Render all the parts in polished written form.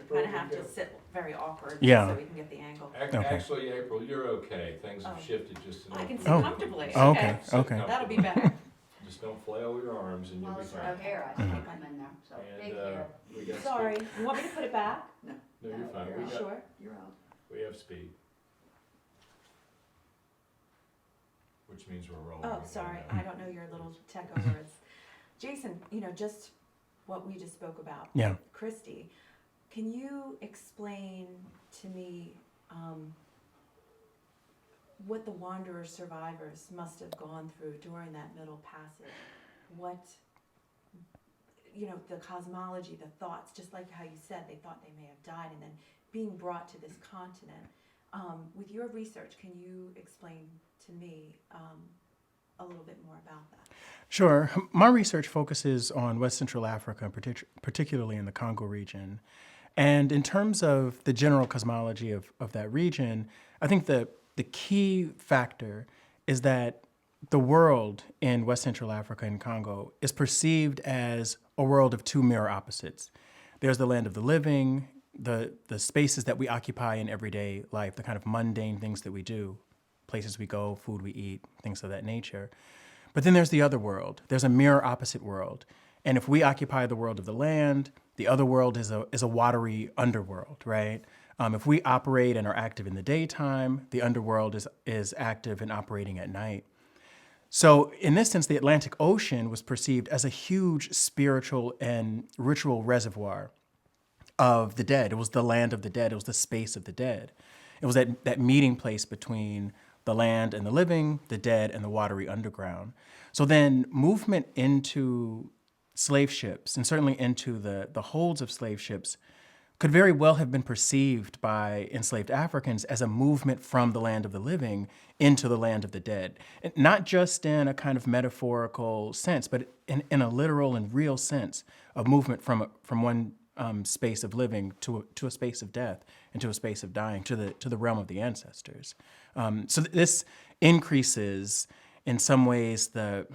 kind of have to sit very awkward Yeah. so we can get the angle. Okay. Actually, April, you're okay. Things have Oh. shifted just enough. I can sit Oh. comfortably. Oh, Okay. okay. Okay. That'll be better. Just don't flail your arms and you'll Well, be it's fine. her hair, I can't come in there, so take And care. we got Sorry. speed. You want me to put it back? No, No, you're fine. you're We out. got, Sure. You're out. we have speed. Which means we're rolling. Oh, again sorry. now. I don't know your little tech words. Jason, just what we just spoke about. Yeah. Christy, can you explain to me what the Wanderer survivors must have gone through during that Middle Passage? What, the cosmology, the thoughts, just like how you said, they thought they may have died, and then being brought to this continent. With your research, can you explain to me a little bit more about that? Sure. My research focuses on West Central Africa, particularly in the Congo region. And in terms of the general cosmology of that region, I think the key factor is that the world in West Central Africa and Congo is perceived as a world of two mirror opposites. There's the land of the living, the spaces that we occupy in everyday life, the kind of mundane things that we do, places we go, food we eat, things of that nature. But then there's the other world. There's a mirror opposite world. And if we occupy the world of the land, the other world is a watery underworld, right? If we operate and are active in the daytime, the underworld is active and operating at night. So in this sense, the Atlantic Ocean was perceived as a huge spiritual and ritual reservoir of the dead. It was the land of the dead. It was the space of the dead. It was that meeting place between the land and the living, the dead and the watery underground. So then movement into slave ships, and certainly into the holds of slave ships, could very well have been perceived by enslaved Africans as a movement from the land of the living into the land of the dead. And not just in a kind of metaphorical sense, but in a literal and real sense of movement from one space of living to a space of death and to a space of dying, to the realm of the ancestors. So this increases in some ways the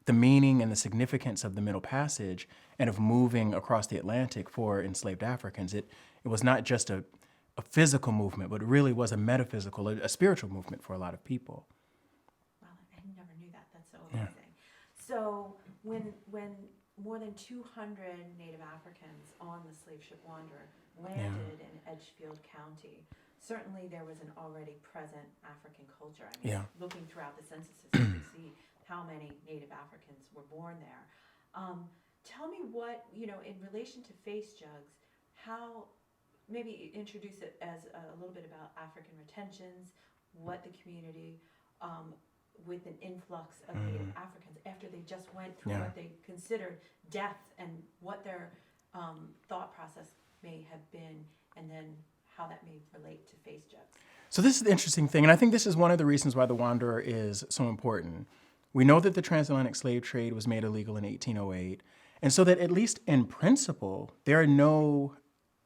meaning and the significance of the Middle Passage and of moving across the Atlantic for enslaved Africans. It was not just a physical movement, but it really was a metaphysical, a spiritual movement for a lot of people. Wow, I never knew that. That's so amazing. So when more than 200 Native Africans on the slave ship Wanderer landed in Edgefield County, certainly there was an already present African culture. I mean, looking throughout the censuses, you can see how many Native Africans were born there. Tell me what, in relation to face jugs, how, maybe introduce it as a little bit about African retentions, what the community, with an influx of Native Africans after they just went through what they considered death, and what their thought process may have been, and then how that may relate to face jugs. So this is the interesting thing, and I think this is one of the reasons why the Wanderer is so important. We know that the transatlantic slave trade was made illegal in 1808, and so that at least in principle, there are no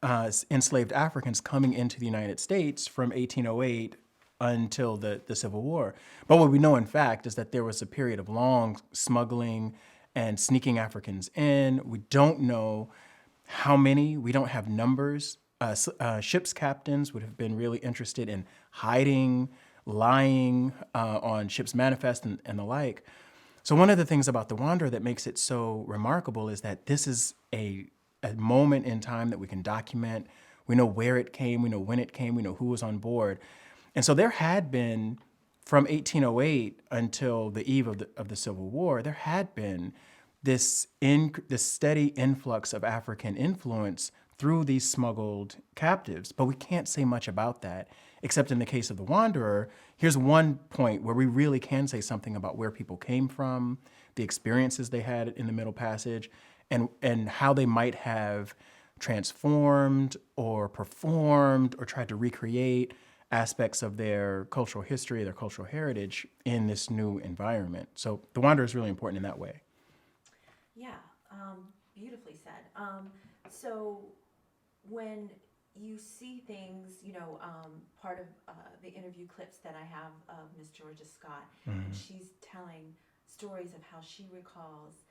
enslaved Africans coming into the United States from 1808 until the Civil War. But what we know, in fact, is that there was a period of long smuggling and sneaking Africans in. We don't know how many. We don't have numbers. Ships' captains would have been really interested in hiding, lying on ships' manifest and the like. So one of the things about the Wanderer that makes it so remarkable is that this is a moment in time that we can document. We know where it came, we know when it came, we know who was on board. And so there had been, from 1808 until the eve of the Civil War, there had been this steady influx of African influence through these smuggled captives. But we can't say much about that, except in the case of the Wanderer. Here's one point where we really can say something about where people came from, the experiences they had in the Middle Passage, and how they might have transformed or performed or tried to recreate aspects of their cultural history, their cultural heritage in this new environment. So the Wanderer is really important in that way. Yeah, beautifully said. So when you see things, part of the interview clips that I have of Miss Georgia Scott, and she's telling stories of how she recalls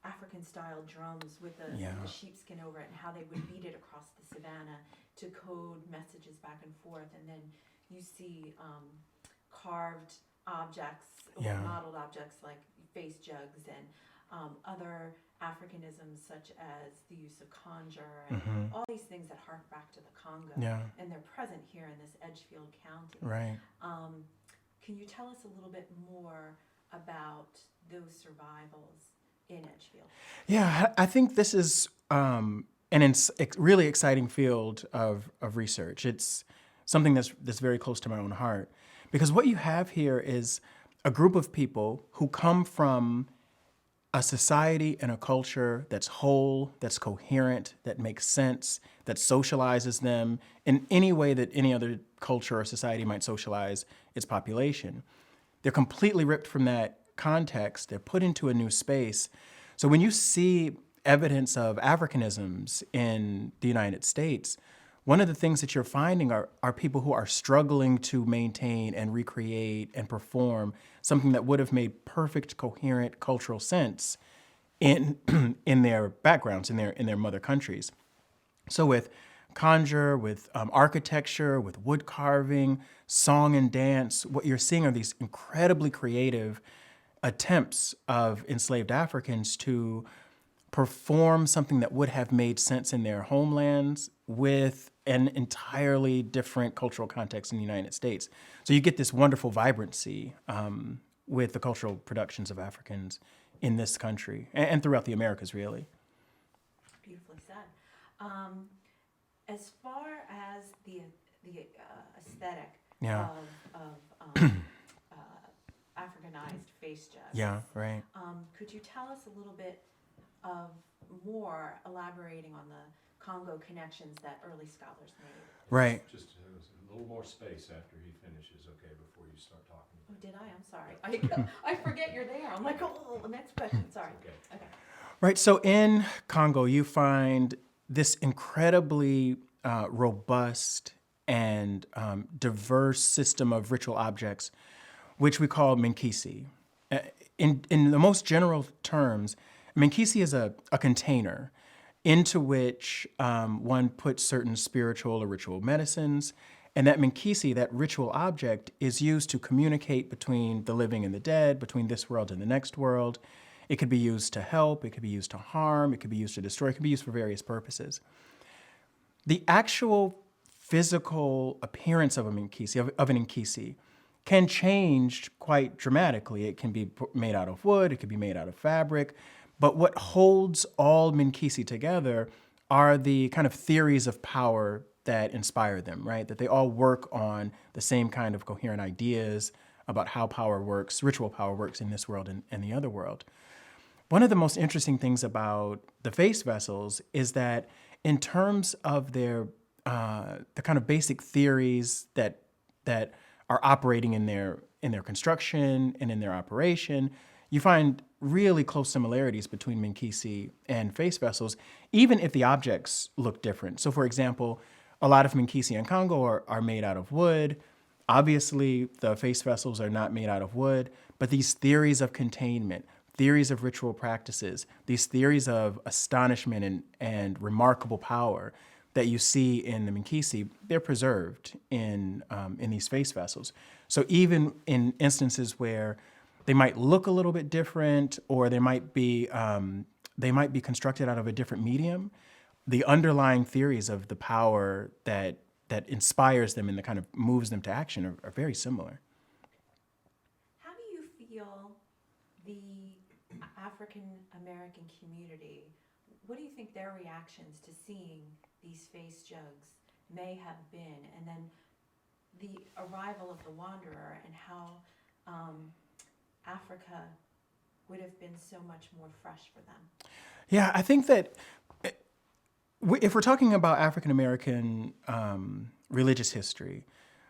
African-style drums with Yeah. the sheepskin over it, and how they would beat it across the savannah to code messages back and forth. And then you see carved objects or Yeah. modeled objects like face jugs and other Africanisms such as the use of conjure and Mhm. all these things that hark back to the Congo. Yeah. And they're present here in this Edgefield County. Right. Can you tell us a little bit more about those survivals in Edgefield? Yeah, I think this is an really exciting field of research. It's something that's very close to my own heart, because what you have here is a group of people who come from a society and a culture that's whole, that's coherent, that makes sense, that socializes them in any way that any other culture or society might socialize its population. They're completely ripped from that context. They're put into a new space. So when you see evidence of Africanisms in the United States, one of the things that you're finding are people who are struggling to maintain and recreate and perform something that would have made perfect, coherent cultural sense in in their backgrounds, in their mother countries. So with conjure, with architecture, with wood carving, song and dance, what you're seeing are these incredibly creative attempts of enslaved Africans to perform something that would have made sense in their homelands with an entirely different cultural context in the United States. So you get this wonderful vibrancy with the cultural productions of Africans in this country and throughout the Americas, really. Beautifully said. As far as the aesthetic Yeah. of Africanized face jugs, Yeah, right. could you tell us a little bit of more elaborating on the Congo connections that early scholars made? Right. Just a little more space after he finishes, okay, before you start talking. Oh, did I? I'm sorry. I forget you're there. I'm like, oh, the next question. Sorry. Okay. Okay. Right. So in Congo, you find this incredibly robust and diverse system of ritual objects, which we call minkisi. In the most general terms, minkisi is a container into which one puts certain spiritual or ritual medicines. And that minkisi, that ritual object, is used to communicate between the living and the dead, between this world and the next world. It could be used to help, it could be used to harm, it could be used to destroy, it could be used for various purposes. The actual physical appearance of a minkisi, of an inkisi, can change quite dramatically. It can be made out of wood, it could be made out of fabric, but what holds all minkisi together are the kind of theories of power that inspire them, right? That they all work on the same kind of coherent ideas about how power works, ritual power works in this world and the other world. One of the most interesting things about the face vessels is that in terms of their the kind of basic theories that are operating in their construction and in their operation, you find really close similarities between minkisi and face vessels, even if the objects look different. So for example, a lot of minkisi in Congo are made out of wood. Obviously, the face vessels are not made out of wood, but these theories of containment, theories of ritual practices, these theories of astonishment and remarkable power that you see in the minkisi, they're preserved in these face vessels. So even in instances where they might look a little bit different, or they might be constructed out of a different medium, the underlying theories of the power that inspires them and that kind of moves them to action are very similar. How do you feel the African American community, what do you think their reactions to seeing these face jugs may have been, and then the arrival of the wanderer and how Africa would have been so much more fresh for them? Yeah, I think that if we're talking about African American religious history,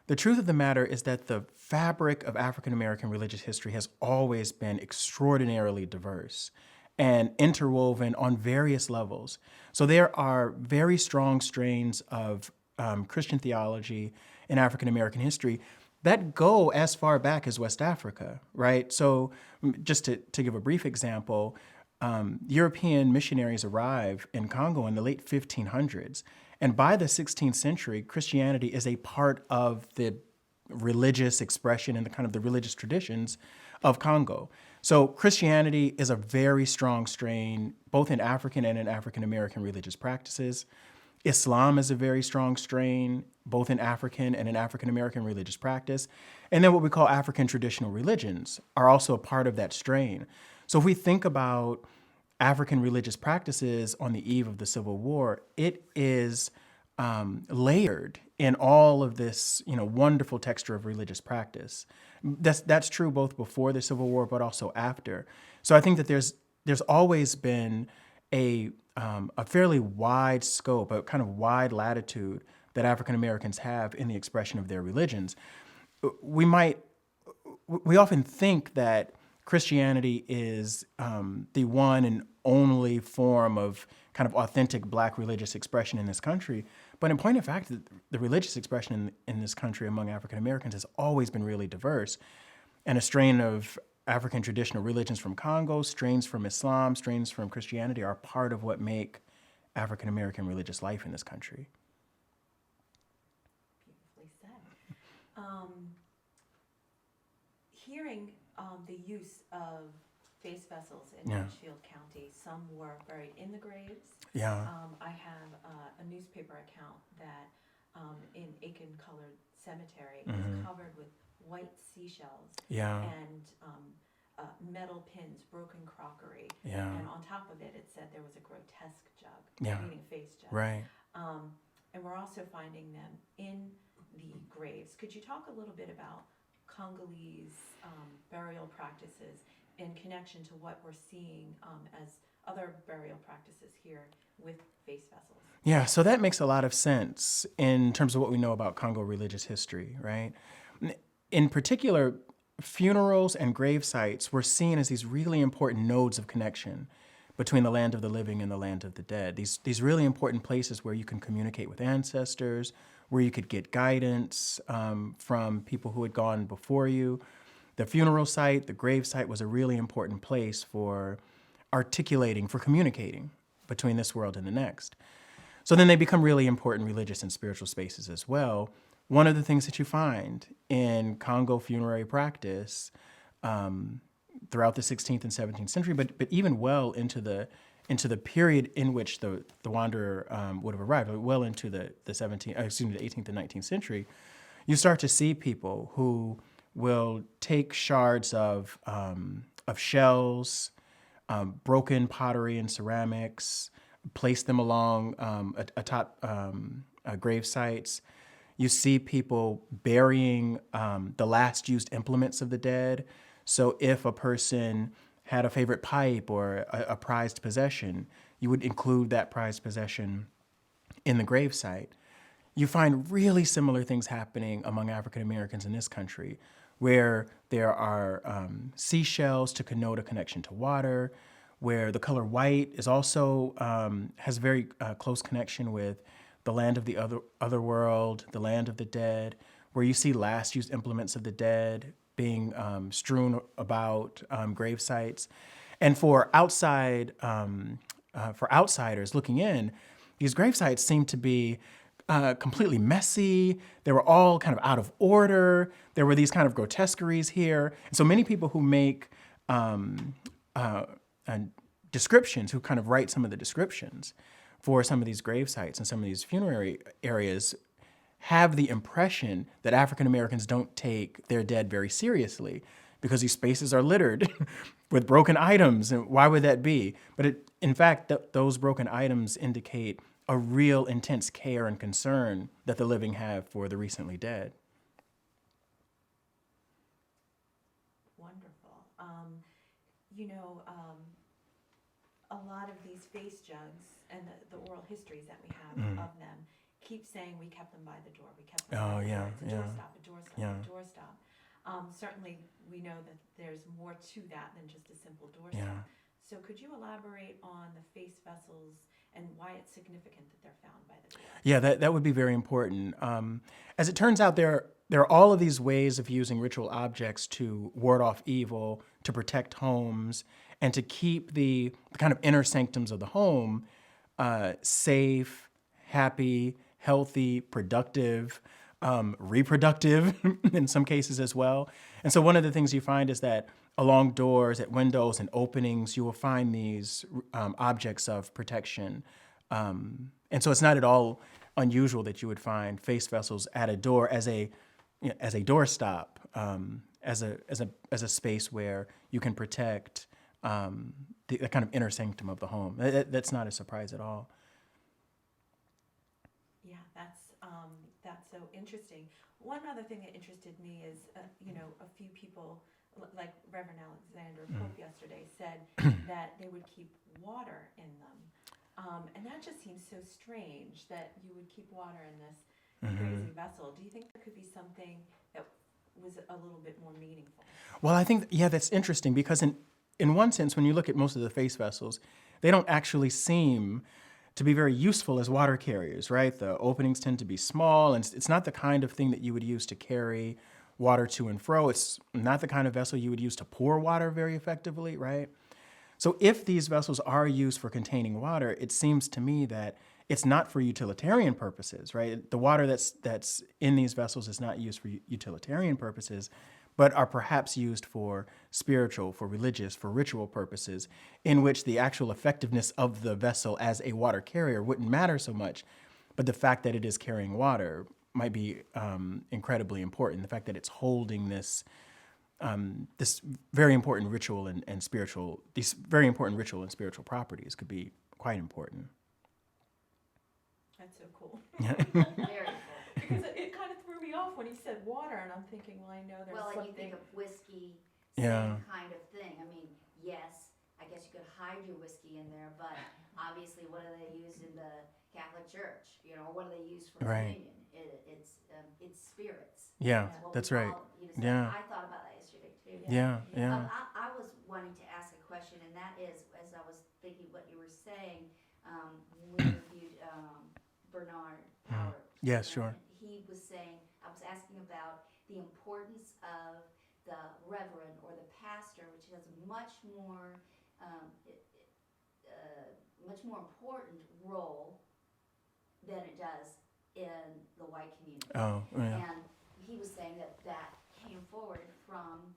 the truth of the matter is that the fabric of African American religious history has always been extraordinarily diverse and interwoven on various levels. So there are very strong strains of Christian theology in African American history that go as far back as West Africa, right? So just to give a brief example, European missionaries arrive in Congo in the late 1500s. And by the 16th century, Christianity is a part of the religious expression and the kind of the religious traditions of Congo. So Christianity is a very strong strain, both in African and in African American religious practices. Islam is a very strong strain, both in African and in African American religious practice. And then what we call African traditional religions are also a part of that strain. So if we think about African religious practices on the eve of the Civil War, it is layered in all of this, wonderful texture of religious practice. That's true both before the Civil War, but also after. So I think that there's always been a fairly wide scope, a kind of wide latitude that African Americans have in the expression of their religions. We often think that Christianity is the one and only form of kind of authentic Black religious expression in this country. But in point of fact, the religious expression in this country among African Americans has always been really diverse. And a strain of African traditional religions from Congo, strains from Islam, strains from Christianity are part of what make African American religious life in this country. Beautifully said. Hearing the use of face vessels in Yeah. Edgefield County, some were buried in the graves. Yeah. I have a newspaper account that in Aiken-colored cemetery is covered with white seashells Yeah. and metal pins, broken crockery. Yeah. And on top of it, it said there was a grotesque jug, Yeah. meaning face jug. Right. And we're also finding them in the graves. Could you talk a little bit about Congolese burial practices in connection to what we're seeing as other burial practices here with face vessels? Yeah, so that makes a lot of sense in terms of what we know about Congo religious history, right? In particular, funerals and grave sites were seen as these really important nodes of connection between the land of the living and the land of the dead. These really important places where you can communicate with ancestors, where you could get guidance from people who had gone before you. The funeral site, the grave site was a really important place for articulating, for communicating between this world and the next. So then they become really important religious and spiritual spaces as well. One of the things that you find in Congo funerary practice throughout the 16th and 17th century, but even well into the period in which the wanderer would have arrived, well into the 18th and 19th century, you start to see people who will take shards of shells, broken pottery and ceramics, place them along atop grave sites. You see people burying the last used implements of the dead. So if a person had a favorite pipe or a prized possession, you would include that prized possession in the grave site. You find really similar things happening among African Americans in this country, where there are seashells to connote a connection to water, where the color white is also has very close connection with the land of the other world, the land of the dead, where you see last used implements of the dead being strewn about grave sites. And for outsiders looking in, these grave sites seem to be completely messy. They were all kind of out of order. There were these kind of grotesqueries here. And so many people who make descriptions, who kind of write some of the descriptions for some of these grave sites and some of these funerary areas, have the impression that African Americans don't take their dead very seriously because these spaces are littered with broken items. And why would that be? But in fact, those broken items indicate a real intense care and concern that the living have for the recently dead. Wonderful. A lot of these face jugs and the oral histories that we have of them keep saying we kept them by the door. We kept them by the door. It's a doorstop, a doorstop, a doorstop. Certainly, we know that there's more to that than just a simple doorstop. Yeah. So could you elaborate on the face vessels and why it's significant that they're found by the door? Yeah, that would be very important. As it turns out, there are all of these ways of using ritual objects to ward off evil, to protect homes, and to keep the kind of inner sanctums of the home safe, happy, healthy, productive, reproductive in some cases as well. And so one of the things you find is that along doors, at windows and openings, you will find these objects of protection. And so it's not at all unusual that you would find face vessels at a door as a doorstop, as a space where you can protect the kind of inner sanctum of the home. That's not a surprise at all. Yeah, that's so interesting. One other thing that interested me is, a few people, like Reverend Alexander Pope yesterday, said that they would keep water in them. And that just seems so strange that you would keep water in this crazy vessel. Do you think there could be something that was a little bit more meaningful? Well, I think, that's interesting because in one sense, when you look at most of the face vessels, they don't actually seem to be very useful as water carriers, right? The openings tend to be small, and it's not the kind of thing that you would use to carry water to and fro. It's not the kind of vessel you would use to pour water very effectively, right? So if these vessels are used for containing water, it seems to me that it's not for utilitarian purposes, right? The water that's in these vessels is not used for utilitarian purposes, but are perhaps used for spiritual, for religious, for ritual purposes, in which the actual effectiveness of the vessel as a water carrier wouldn't matter so much, but the fact that it is carrying water might be incredibly important. The fact that it's holding this very important ritual and spiritual, these very important ritual and spiritual properties could be quite important. That's so cool. Very cool. Because it kind of threw me off when he said water, and I'm thinking, well, I know there's Well, and you something. think of whiskey, Yeah. same kind of thing. I mean, yes, I guess you could hide your whiskey in there, but obviously, what do they use in the Catholic Church? What do they use for Right. communion? It's spirits. Yeah, What that's we right. call, Yeah. I thought about that yesterday too. Yeah, yeah. I was wanting to ask a question, and that is, as I was thinking what you were saying, when we reviewed Bernard Howard. Yes, sure. He was saying, I was asking about the importance of the reverend or the pastor, which has a much more important role than it does in the white community. Oh, yeah. And he was saying that came forward from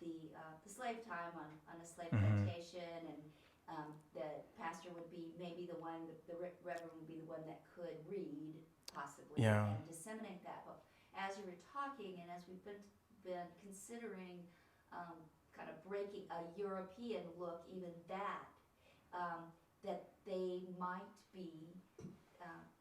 the slave time on a slave plantation, and the pastor would be maybe the one, the reverend would be the one that could read, possibly, Yeah. and disseminate that. But as you were talking, and as we've been considering kind of breaking a European look, even that they might be,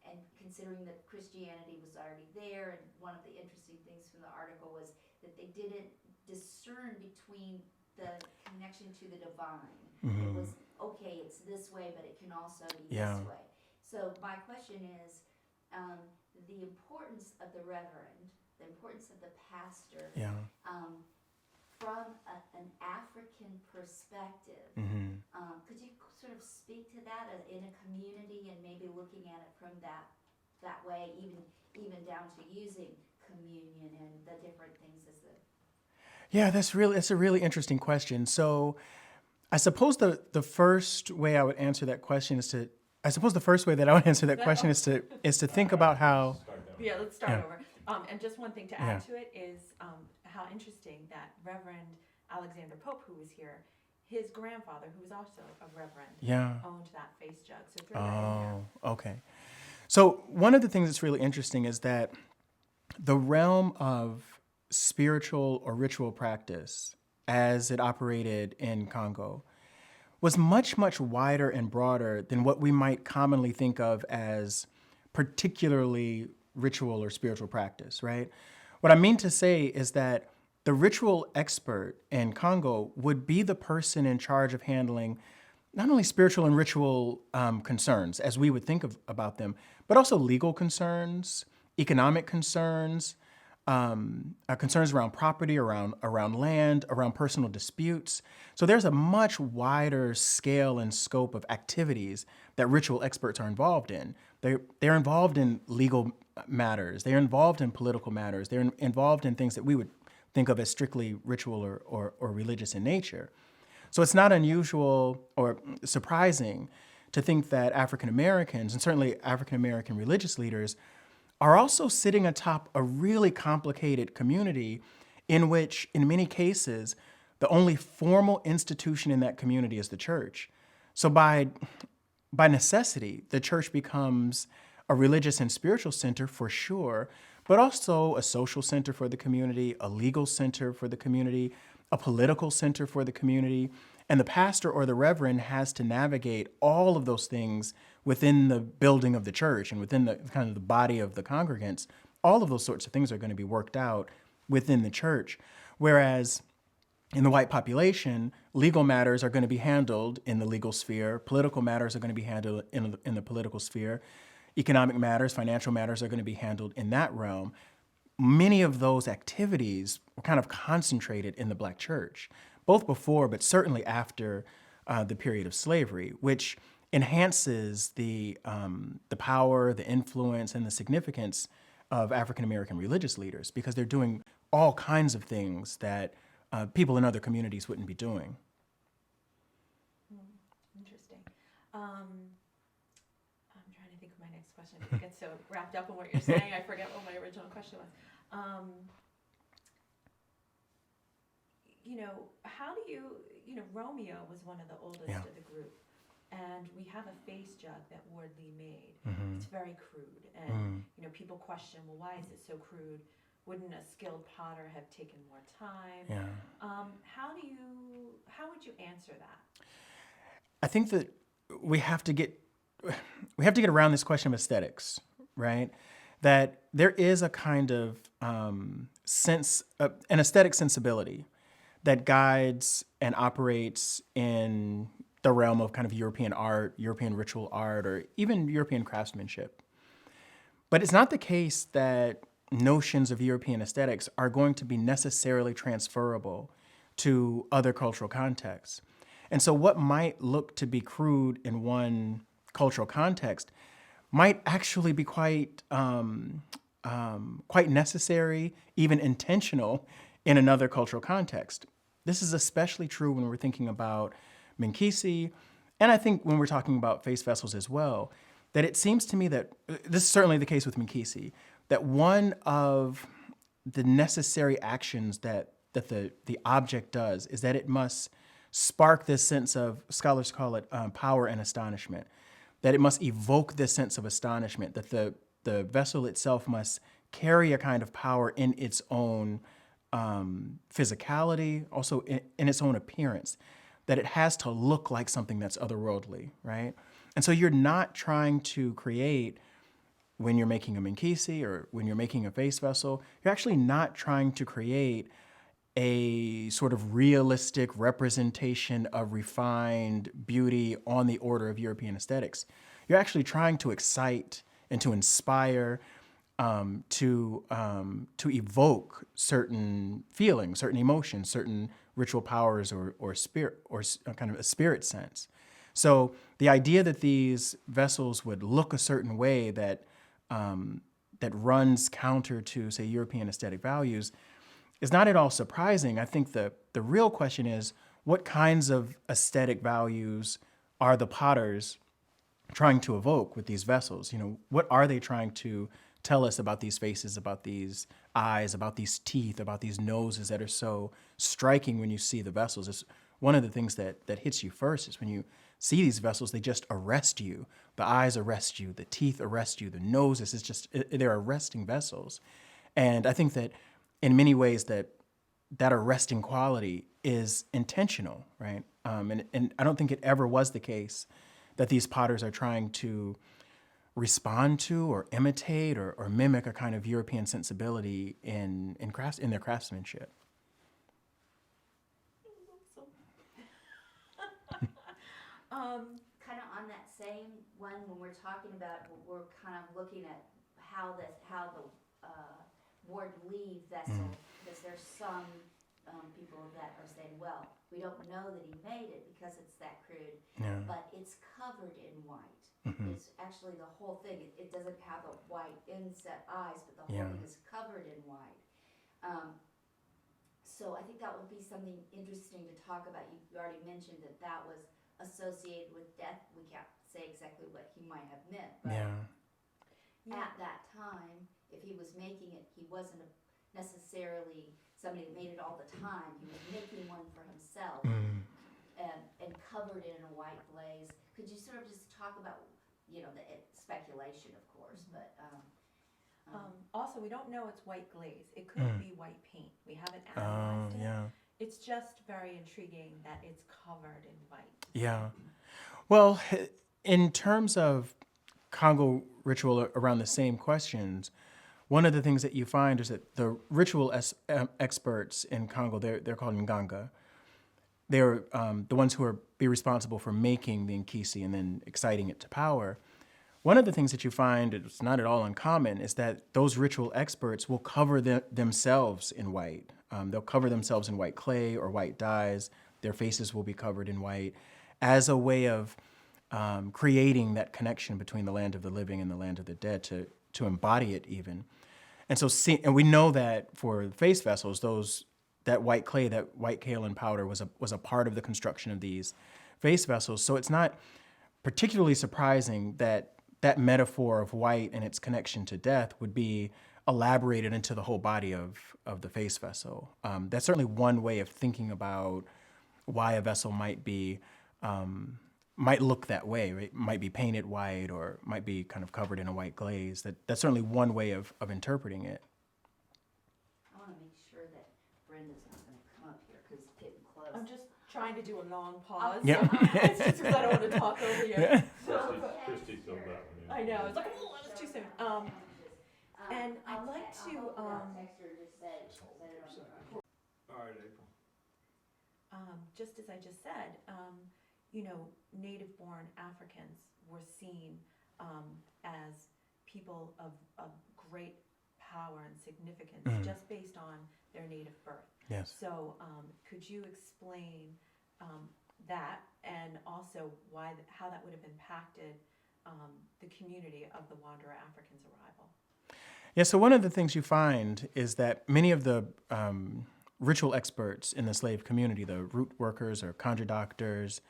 and considering that Christianity was already there, and one of the interesting things from the article was that they didn't discern between the connection to the divine. It was, okay, it's this way, but it can also be Yeah. this way. So my question is, the importance of the reverend, the importance of the pastor, Yeah. from an African perspective, could you sort of speak to that in a community, and maybe looking at it from that way, even down to using communion and the different things as the... Yeah, it's a really interesting question. So I suppose the first way I would answer that question is to think about how. Start that way. Yeah, let's start Yeah. over. And just one thing to add to it is how interesting that Reverend Alexander Pope, who was here, his grandfather, who was also a reverend, owned that face jug. So throw that in there. Oh, okay. So one of the things that's really interesting is that the realm of spiritual or ritual practice, as it operated in Congo, was much, much wider and broader than what we might commonly think of as particularly ritual or spiritual practice, right? What I mean to say is that the ritual expert in Congo would be the person in charge of handling not only spiritual and ritual concerns, as we would think about them, but also legal concerns, economic concerns, concerns around property, around land, around personal disputes. So there's a much wider scale and scope of activities that ritual experts are involved in. They're involved in legal matters. They're involved in political matters. They're involved in things that we would think of as strictly ritual or religious in nature. So it's not unusual or surprising to think that African Americans, and certainly African American religious leaders, are also sitting atop a really complicated community in which, in many cases, the only formal institution in that community is the church. So by necessity, the church becomes a religious and spiritual center for sure, but also a social center for the community, a legal center for the community, a political center for the community. And the pastor or the reverend has to navigate all of those things within the building of the church and within the kind of the body of the congregants. All of those sorts of things are going to be worked out within the church. Whereas in the white population, legal matters are going to be handled in the legal sphere. Political matters are going to be handled in the political sphere. Economic matters, financial matters are going to be handled in that realm. Many of those activities were kind of concentrated in the Black church, both before but certainly after the period of slavery, which enhances the power, the influence, and the significance of African American religious leaders because they're doing all kinds of things that people in other communities wouldn't be doing. Interesting. I'm trying to think of my next question. I get so wrapped up in what you're saying, I forget what my original question was. How do Romeo was one of the oldest Yeah. of the group, and we have a face jug that Ward Lee made. Mm-hmm. It's very crude, and people question, well, why is it so crude? Wouldn't a skilled potter have taken more time? Yeah. How would you answer that? I think that we have to get around this question of aesthetics, right? That there is a kind of sense, an aesthetic sensibility that guides and operates in the realm of kind of European art, European ritual art, or even European craftsmanship. But it's not the case that notions of European aesthetics are going to be necessarily transferable to other cultural contexts. And so what might look to be crude in one cultural context might actually be quite necessary, even intentional in another cultural context. This is especially true when we're thinking about Minkisi, and I think when we're talking about face vessels as well, that it seems to me that, this is certainly the case with Minkisi, that one of the necessary actions that the object does is that it must spark this sense of, scholars call it power and astonishment, that it must evoke this sense of astonishment, that the vessel itself must carry a kind of power in its own physicality, also in its own appearance, that it has to look like something that's otherworldly, right? And so you're not trying to create, when you're making a Minkisi or when you're making a face vessel, you're actually not trying to create a sort of realistic representation of refined beauty on the order of European aesthetics. You're actually trying to excite and to inspire, to evoke certain feelings, certain emotions, certain ritual powers or spirit, or kind of a spirit sense. So the idea that these vessels would look a certain way that runs counter to, say, European aesthetic values is not at all surprising. I think the real question is, what kinds of aesthetic values are the potters trying to evoke with these vessels? What are they trying to tell us about these faces, about these eyes, about these teeth, about these noses that are so striking when you see the vessels? It's one of the things that hits you first is when you see these vessels, they just arrest you. The eyes arrest you, the teeth arrest you, the noses, they're arresting vessels. And I think that in many ways that arresting quality is intentional, right? And I don't think it ever was the case that these potters are trying to respond to or imitate or mimic a kind of European sensibility in their craftsmanship. Kind of on that same one, when we're talking about, we're kind of looking at how the Ward Lee vessel, because there's some people that are saying, well, we don't know that he made it because it's that crude, but it's covered in white. It's actually the whole thing. It doesn't have the white inset eyes, but the whole thing is covered in white. so I think that would be something interesting to talk about. You already mentioned that that was associated with death. We can't say exactly what he might have meant, but Yeah. at that time, if he was making it, he wasn't necessarily somebody that made it all the time. He was making one for himself and covered it in a white glaze. Could you sort of just talk about, the speculation, of course, but Also, we don't know it's white glaze. It could be white paint. We haven't analyzed it. Yeah. It's just very intriguing that it's covered in white. Yeah. Well, in terms of Congo ritual around the same questions, one of the things that you find is that the ritual experts in Congo, they're called Nganga. They're the ones who be responsible for making the Nkisi and then exciting it to power. One of the things that you find, it's not at all uncommon, is that those ritual experts will cover themselves in white. They'll cover themselves in white clay or white dyes. Their faces will be covered in white as a way of creating that connection between the land of the living and the land of the dead, to embody it even. And so, and we know that for face vessels, that white clay, that white kaolin powder was a part of the construction of these face vessels. So it's not particularly surprising that that metaphor of white and its connection to death would be elaborated into the whole body of the face vessel. That's certainly one way of thinking about why a vessel might look that way. Right? Might be painted white or might be kind of covered in a white glaze. That's certainly one way of interpreting it. I want to make sure that Brenda's not going to come up here because it's getting close. I'm just trying to do a long pause. Yeah. It's just because I don't want to talk over you. Yeah. Christie filled that one in. I know. It's like, oh, that was too soon. And I'd like to. All right, April. Just as I just said, native-born Africans were seen as people of great power and significance just based on their native birth. Yes. So could you explain that, and also how that would have impacted the community of the Wanderer Africans' arrival? Yeah, so one of the things you find is that many of the ritual experts in the slave community, the root workers or conjure doctors,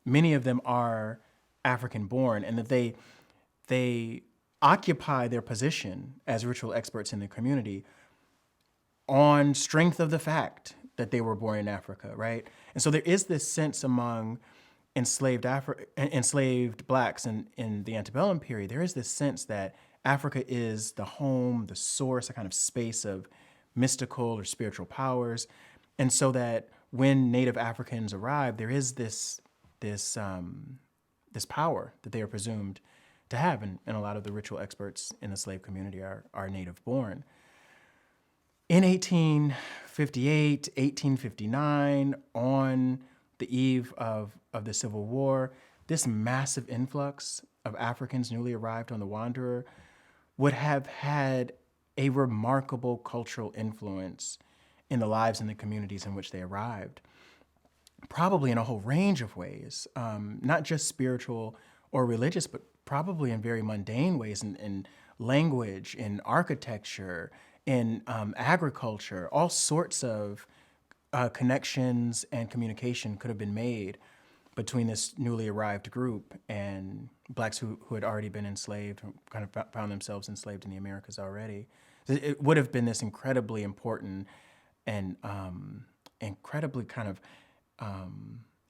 many of them are African born, and that they occupy their position as ritual experts in the community on strength of the fact that they were born in Africa, right? And so there is this sense among enslaved blacks in the antebellum period, there is this sense that Africa is the home, the source, a kind of space of mystical or spiritual powers. And so that when Native Africans arrive, there is this power that they are presumed to have. And a lot of the ritual experts in the slave community are native born. In 1858, 1859, on the eve of the Civil War, this massive influx of Africans newly arrived on the Wanderer would have had a remarkable cultural influence in the lives and the communities in which they arrived, probably in a whole range of ways, not just spiritual or religious, but probably in very mundane ways, in language, in architecture, in agriculture. All sorts of connections and communication could have been made between this newly arrived group and blacks who had already been enslaved, who kind of found themselves enslaved in the Americas already. It would have been this incredibly important and incredibly kind of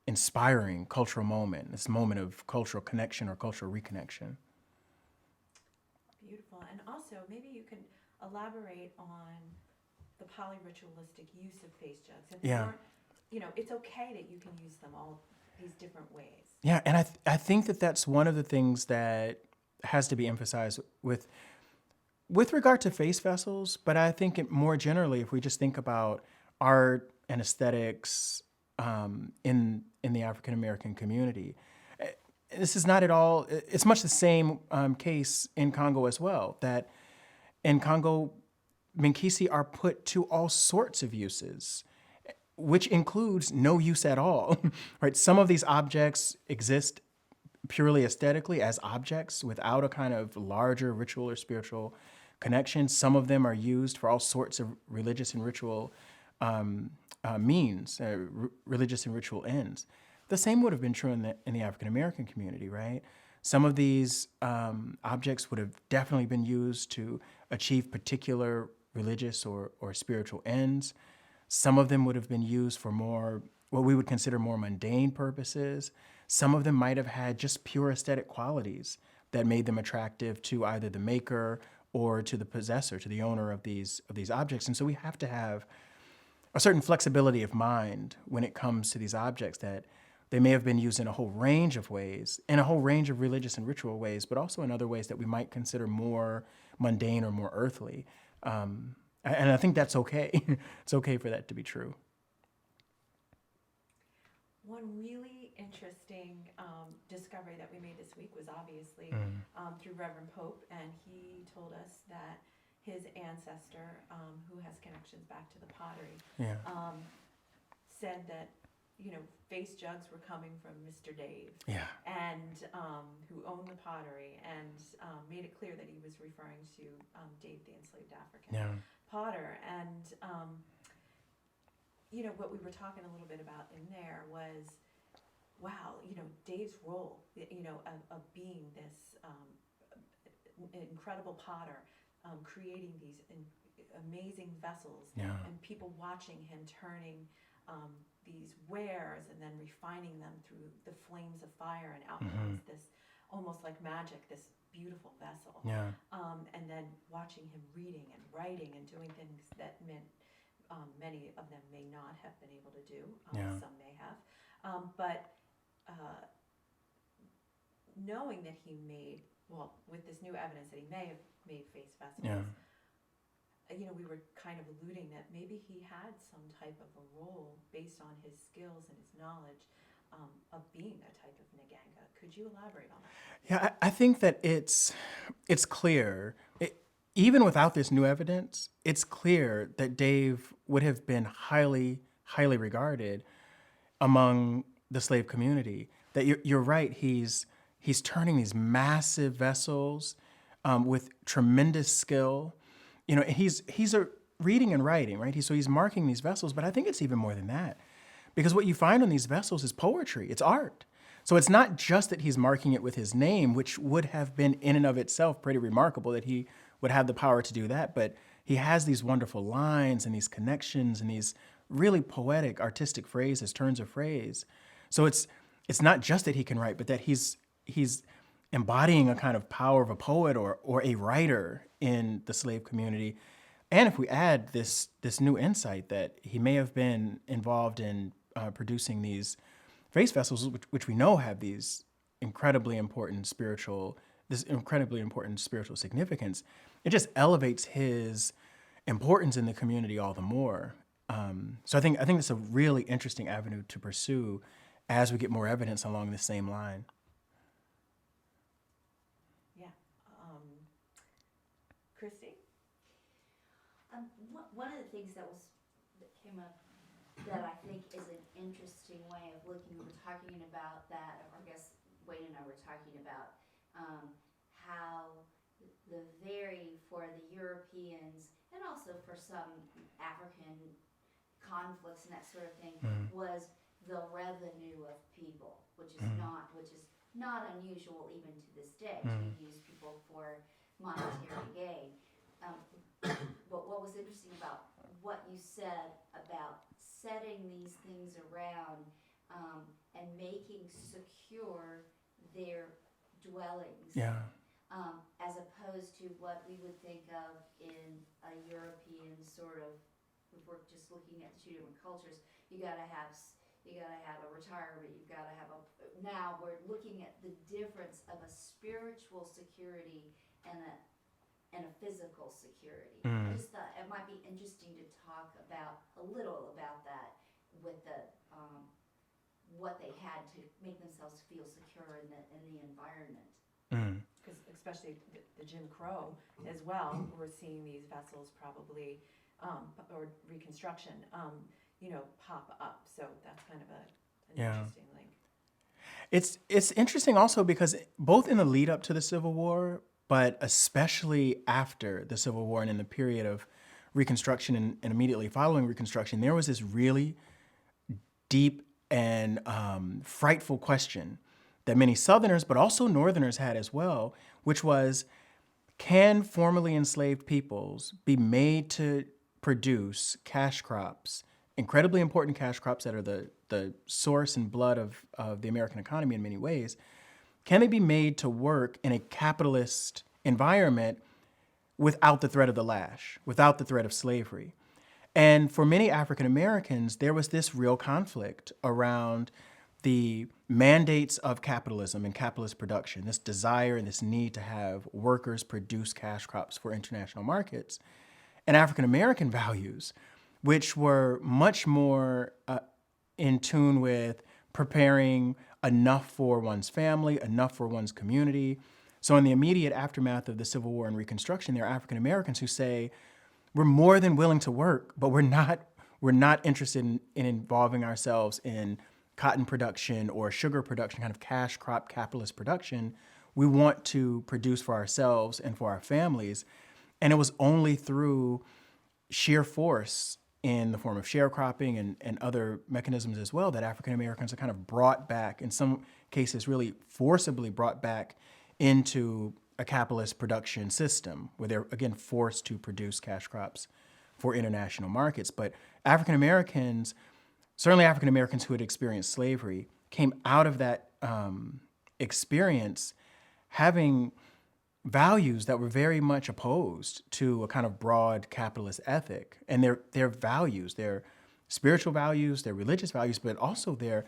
inspiring cultural moment, this moment of cultural connection or cultural reconnection. Beautiful. And also, maybe you can elaborate on the polyritualistic use of face jugs. If Yeah. It's okay that you can use them all these different ways. Yeah, and I think that's one of the things that has to be emphasized with regard to face vessels, but I think more generally, if we just think about art and aesthetics in the African American community, this is not at all. It's much the same case in Congo as well. That in Congo, Minkisi are put to all sorts of uses, which includes no use at all, right? Some of these objects exist purely aesthetically as objects without a kind of larger ritual or spiritual connection. Some of them are used for all sorts of religious and ritual means, religious and ritual ends. The same would have been true in the African American community, right? Some of these objects would have definitely been used to achieve particular religious or spiritual ends. Some of them would have been used for more, what we would consider more mundane purposes. Some of them might have had just pure aesthetic qualities that made them attractive to either the maker or to the possessor, to the owner of these objects. And so we have to have a certain flexibility of mind when it comes to these objects, that they may have been used in a whole range of ways, in a whole range of religious and ritual ways, but also in other ways that we might consider more mundane or more earthly. And I think that's okay. It's okay for that to be true. One really interesting discovery that we made this week was obviously through Reverend Pope, and he told us that his ancestor, who has connections back to the pottery, Yeah. said that, face jugs were coming from Mr. Dave, Yeah. and who owned the pottery, and made it clear that he was referring to Dave, the enslaved African Yeah. potter. And what we were talking a little bit about in there was, wow, Dave's role, of being this incredible potter, creating these amazing vessels, Yeah. and people watching him turning these wares and then refining them through the flames of fire, and out comes this, almost like magic, this beautiful vessel. Yeah. And then watching him reading and writing and doing things that meant many of them may not have been able to do. Yeah. Some may have. But knowing that he made, with this new evidence that he may have made face vessels, Yeah. We were kind of alluding that maybe he had some type of a role based on his skills and his knowledge of being a type of Nganga. Could you elaborate on that? Yeah, I think that it's clear, even without this new evidence, it's clear that Dave would have been highly, highly regarded among the slave community. That you're right, he's turning these massive vessels with tremendous skill. He's reading and writing, right? So he's marking these vessels, but I think it's even more than that. Because what you find on these vessels is poetry, it's art. So it's not just that he's marking it with his name, which would have been in and of itself pretty remarkable that he would have the power to do that, but he has these wonderful lines and these connections and these really poetic, artistic phrases, turns of phrase. So it's not just that he can write, but that he's embodying a kind of power of a poet or a writer in the slave community. And if we add this new insight that he may have been involved in producing these face vessels, which we know have this incredibly important spiritual significance, it just elevates his importance in the community all the more. So I think it's a really interesting avenue to pursue as we get more evidence along the same line. Yeah. Christy? One of the things that came up that I think is an interesting way of looking, we were talking about that, or I guess Wayne and I were talking about how for the Europeans and also for some African conflicts and that sort of thing, was the revenue of people, which is not unusual even to this day to use people for monetary gain. But what was interesting about what you said about setting these things around and making secure their dwellings, as opposed to what we would think of in a European sort of, if we're just looking at the two different cultures, you gotta have a retirement, now we're looking at the difference of a spiritual security and a physical security. I just thought it might be interesting to talk a little about that with the what they had to make themselves feel secure in the environment. Because especially the Jim Crow as well, we're seeing these vessels probably, or Reconstruction, pop up. So that's kind of an interesting link. It's interesting also because both in the lead up to the Civil War, but especially after the Civil War and in the period of Reconstruction and immediately following Reconstruction, there was this really deep and frightful question that many Southerners, but also Northerners had as well, which was, can formerly enslaved peoples be made to produce cash crops, incredibly important cash crops that are the source and blood of the American economy in many ways? Can they be made to work in a capitalist environment without the threat of the lash, without the threat of slavery? And for many African Americans, there was this real conflict around the mandates of capitalism and capitalist production, this desire and this need to have workers produce cash crops for international markets, and African American values, which were much more in tune with preparing enough for one's family, enough for one's community. So in the immediate aftermath of the Civil War and Reconstruction, there are African Americans who say, we're more than willing to work, but we're not interested in involving ourselves in cotton production or sugar production, kind of cash crop capitalist production. We want to produce for ourselves and for our families. And it was only through sheer force in the form of sharecropping and other mechanisms as well that African Americans are kind of brought back, in some cases really forcibly brought back into a capitalist production system where they're, again, forced to produce cash crops for international markets. But African Americans, certainly African Americans who had experienced slavery, came out of that experience having values that were very much opposed to a kind of broad capitalist ethic. And their values, their spiritual values, their religious values, but also their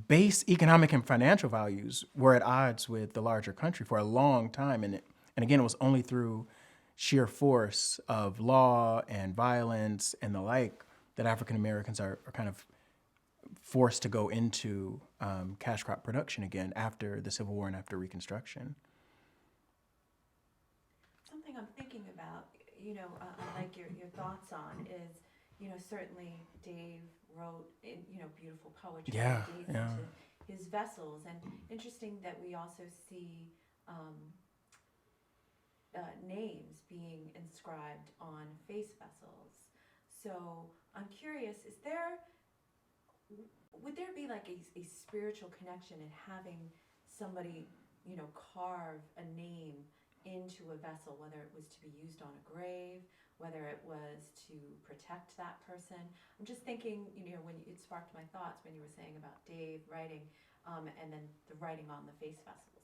base economic and financial values were at odds with the larger country for a long time. And again, it was only through sheer force of law and violence and the like that African Americans are kind of forced to go into cash crop production again after the Civil War and after Reconstruction. Something I'm thinking about, I like your thoughts on is, certainly Dave wrote, beautiful poetry. Yeah, Gave yeah. into his vessels, and interesting that we also see names being inscribed on face vessels. So I'm curious, would there be like a spiritual connection in having somebody, carve a name into a vessel, whether it was to be used on a grave, whether it was to protect that person? I'm just thinking, when it sparked my thoughts when you were saying about Dave writing, and then the writing on the face vessels.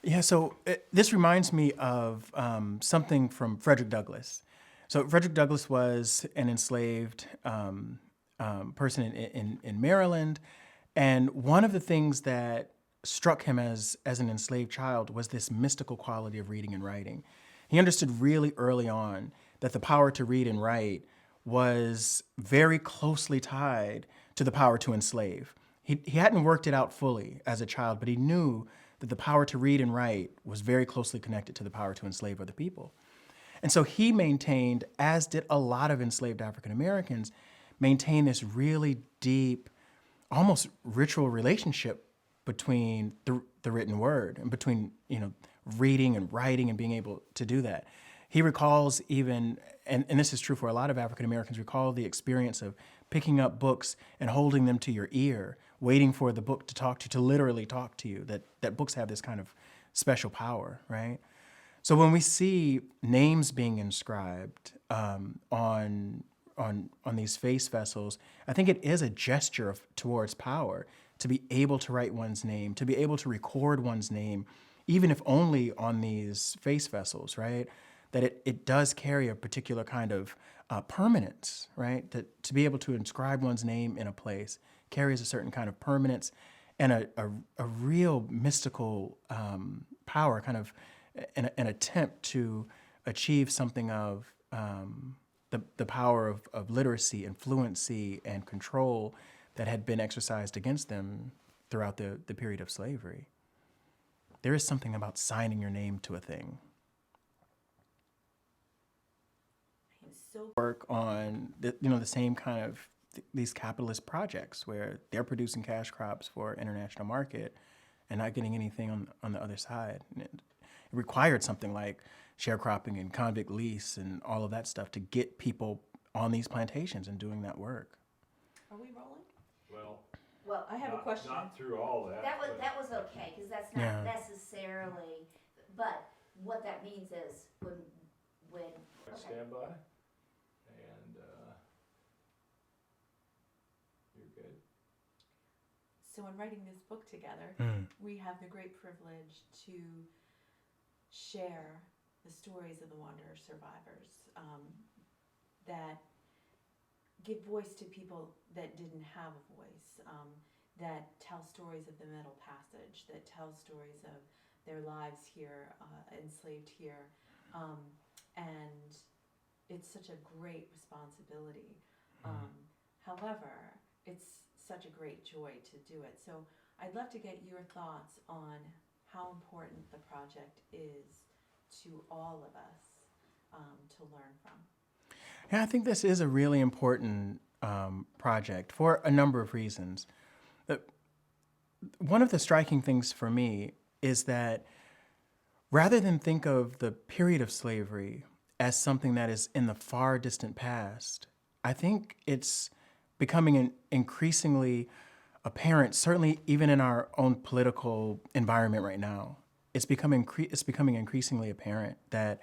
Yeah, so this reminds me of something from Frederick Douglass. So Frederick Douglass was an enslaved person in Maryland, and one of the things that struck him as an enslaved child was this mystical quality of reading and writing. He understood really early on that the power to read and write was very closely tied to the power to enslave. He hadn't worked it out fully as a child, but he knew that the power to read and write was very closely connected to the power to enslave other people. And so he maintained, as did a lot of enslaved African Americans, maintained this really deep, almost ritual relationship between the written word and between, reading and writing and being able to do that. He recalls even, and this is true for a lot of African Americans, recall the experience of picking up books and holding them to your ear, waiting for the book to talk to you, to literally talk to you, that books have this kind of special power, right? So when we see names being inscribed on these face vessels, I think it is a gesture towards power to be able to write one's name, to be able to record one's name, even if only on these face vessels, right? That it does carry a particular kind of permanence, right? To be able to inscribe one's name in a place carries a certain kind of permanence and a real mystical power, kind of an attempt to achieve something of the power of literacy and fluency and control that had been exercised against them throughout the period of slavery. There is something about signing your name to a thing. So Work on the same kind of these capitalist projects where they're producing cash crops for international market and not getting anything on the other side. It required something like sharecropping and convict lease and all of that stuff to get people on these plantations and doing that work. Are we rolling? Well, Well, I have a question. not through all that. but- that was okay, cause that's Yeah. not necessarily, but what that means is when, okay. Stand by, and, you're good. So in writing this book together, we have the great privilege to share the stories of the Wanderer survivors that give voice to people that didn't have a voice, that tell stories of the Middle Passage, that tell stories of their lives here, enslaved here, and it's such a great responsibility. However, it's such a great joy to do it. So I'd love to get your thoughts on how important the project is to all of us to learn from. Yeah, I think this is a really important project for a number of reasons. One of the striking things for me is that rather than think of the period of slavery as something that is in the far distant past, I think it's becoming increasingly apparent, certainly even in our own political environment right now. It's becoming increasingly apparent that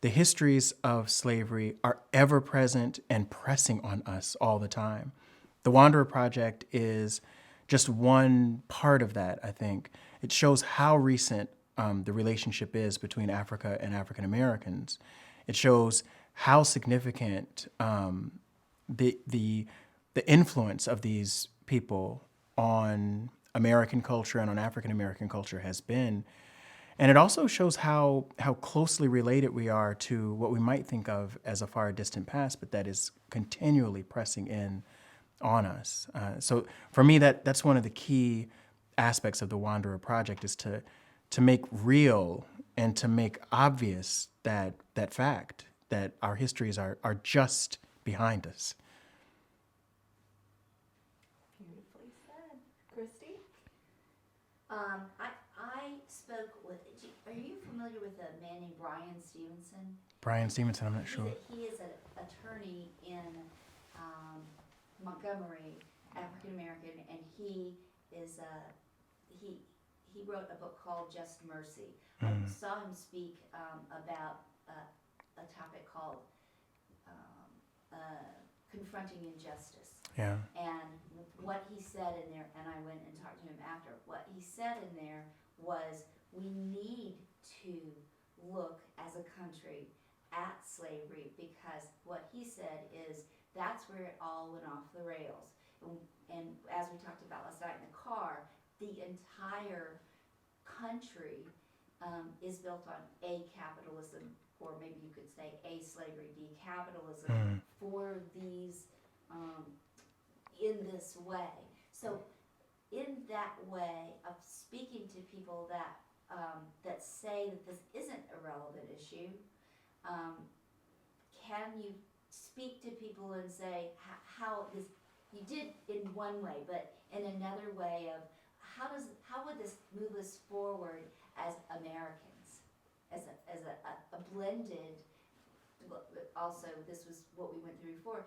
the histories of slavery are ever present and pressing on us all the time. The Wanderer Project is just one part of that, I think. It shows how recent the relationship is between Africa and African Americans. It shows how significant the influence of these people on American culture and on African American culture has been. And it also shows how closely related we are to what we might think of as a far distant past, but that is continually pressing in on us. So for me, that's one of the key aspects of the Wanderer Project, is to make real and to make obvious that fact that our histories are just behind us. Beautifully said. Christy? I spoke with, are you familiar with a man named Brian Stevenson? Brian Stevenson, I'm not sure. He is an attorney in Montgomery, African American, and he is he wrote a book called Just Mercy. I saw him speak about a topic called confronting injustice. Yeah. And what he said in there, and I went and talked to him after, what he said in there was, we need to look as a country at slavery, because what he said is that's where it all went off the rails. And as we talked about last night in the car, the entire country is built on A, capitalism, or maybe you could say A, slavery, D, capitalism, for these, in this way. So in that way of speaking to people that that say that this isn't a relevant issue, can you speak to people and say how this, you did in one way, but in another way of how would this move us forward as Americans, as a blended, also this was what we went through before.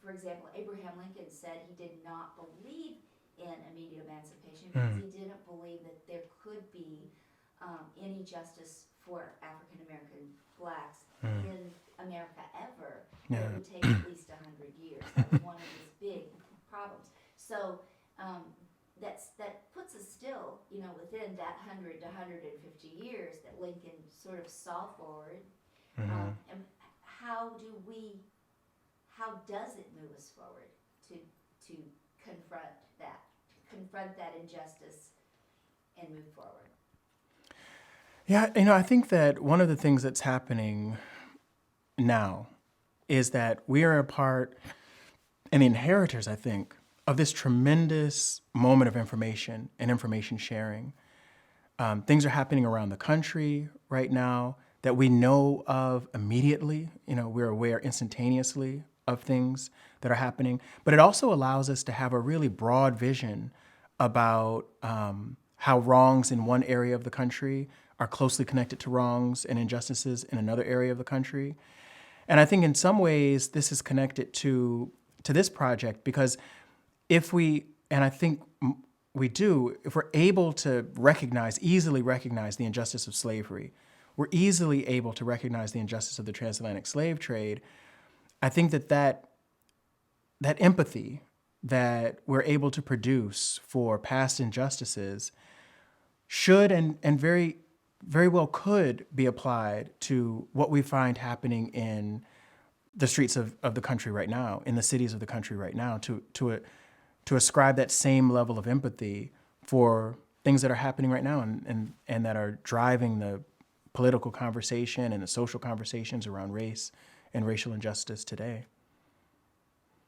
For example, Abraham Lincoln said he did not believe in immediate emancipation because he didn't believe that there could be any justice for African American blacks in America ever. It would take at least 100 years. That was one of his big problems. So that puts us still, within that 100 to 150 years that Lincoln sort of saw forward. And how does it move us forward to confront that injustice and move forward? Yeah, I think that one of the things that's happening now is that we are a part and the inheritors, I think, of this tremendous moment of information and information sharing. Things are happening around the country right now that we know of immediately. We're aware instantaneously of things that are happening, but it also allows us to have a really broad vision about how wrongs in one area of the country are closely connected to wrongs and injustices in another area of the country. And I think in some ways this is connected to this project, because if we, and I think we do, if we're able to easily recognize the injustice of slavery, we're easily able to recognize the injustice of the transatlantic slave trade, I think that empathy that we're able to produce for past injustices should and very, very well could be applied to what we find happening in the streets of the country right now, in the cities of the country right now, to ascribe that same level of empathy for things that are happening right now and that are driving the political conversation and the social conversations around race and racial injustice today.